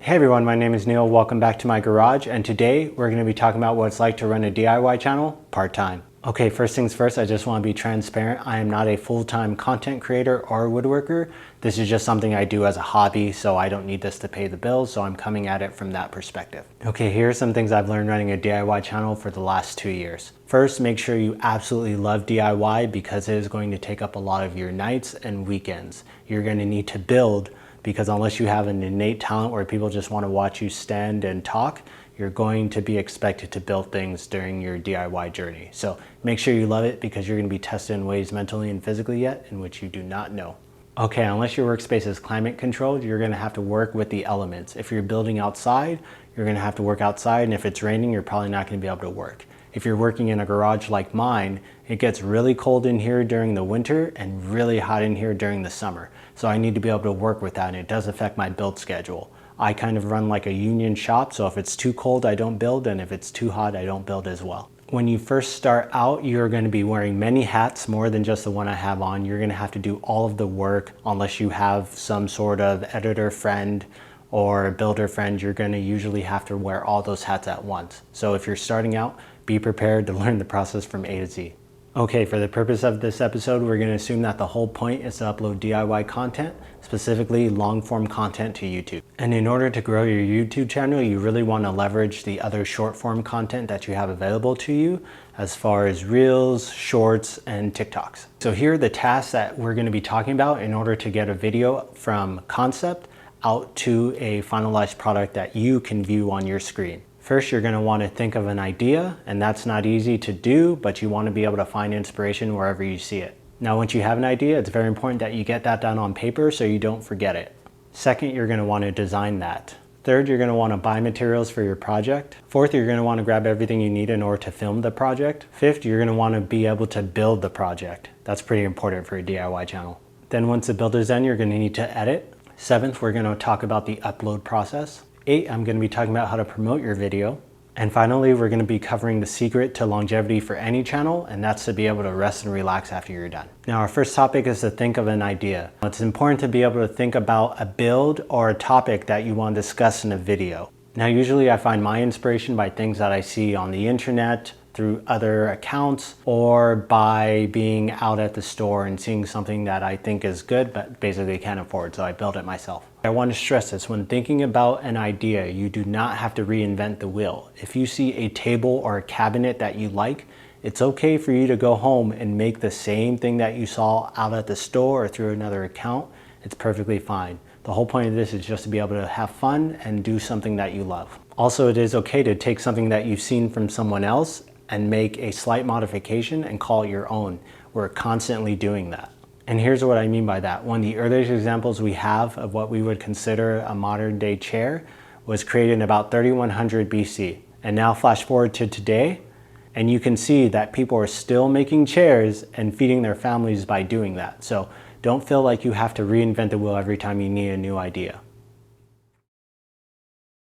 Hey everyone, my name is Neil. Welcome back to my garage, and today we're going to be talking about what it's like to run a DIY channel part-time. Okay, first things first, I just want to be transparent. I am not a full-time content creator or woodworker. This is just something I do as a hobby, so I don't need this to pay the bills, so I'm coming at it from that perspective. Okay, here are some things I've learned running a DIY channel for the last 2 years. First, make sure you absolutely love DIY because it is going to take up a lot of your nights and weekends. You're going to need to build, because unless you have an innate talent where people just want to watch you stand and talk, you're going to be expected to build things during your DIY journey. So make sure you love it because you're going to be tested in ways mentally and physically yet in which you do not know. Okay, unless your workspace is climate controlled, you're going to have to work with the elements. If you're building outside, you're going to have to work outside, and if it's raining, you're probably not going to be able to work. If you're working in a garage like mine, it gets really cold in here during the winter and really hot in here during the summer. So I need to be able to work with that, and it does affect my build schedule. I kind of run like a union shop, so if it's too cold, I don't build, and if it's too hot, I don't build as well. When you first start out, you're going to be wearing many hats, more than just the one I have on. You're going to have to do all of the work unless you have some sort of editor friend or builder friend. You're going to usually have to wear all those hats at once. So if you're starting out, be prepared to learn the process from A to Z. Okay, for the purpose of this episode, we're going to assume that the whole point is to upload DIY content, specifically long form content to YouTube. And in order to grow your YouTube channel, you really want to leverage the other short form content that you have available to you as far as Reels, Shorts, and TikToks. So here are the tasks that we're going to be talking about in order to get a video from concept out to a finalized product that you can view on your screen. First, you're going to want to think of an idea, and that's not easy to do, but you want to be able to find inspiration wherever you see it. Now, once you have an idea, it's very important that you get that down on paper so you don't forget it. Second, you're going to want to design that. Third, you're going to want to buy materials for your project. Fourth, you're going to want to grab everything you need in order to film the project. Fifth, you're going to want to be able to build the project. That's pretty important for a DIY channel. Then once the build is done, you're going to need to edit. Seventh, we're going to talk about the upload process. 8, I'm going to be talking about how to promote your video. And finally, we're going to be covering the secret to longevity for any channel, and that's to be able to rest and relax after you're done. Now, our first topic is to think of an idea. It's important to be able to think about a build or a topic that you want to discuss in a video. Now, usually I find my inspiration by things that I see on the internet, through other accounts, or by being out at the store and seeing something that I think is good but basically can't afford, so I build it myself. I want to stress this: when thinking about an idea, you do not have to reinvent the wheel. If you see a table or a cabinet that you like, it's okay for you to go home and make the same thing that you saw out at the store or through another account. It's perfectly fine. The whole point of this is just to be able to have fun and do something that you love. Also, it is okay to take something that you've seen from someone else and make a slight modification and call it your own. We're constantly doing that. And here's what I mean by that. One of the earliest examples we have of what we would consider a modern day chair was created in about 3100 BC. And now flash forward to today, and you can see that people are still making chairs and feeding their families by doing that. So don't feel like you have to reinvent the wheel every time you need a new idea.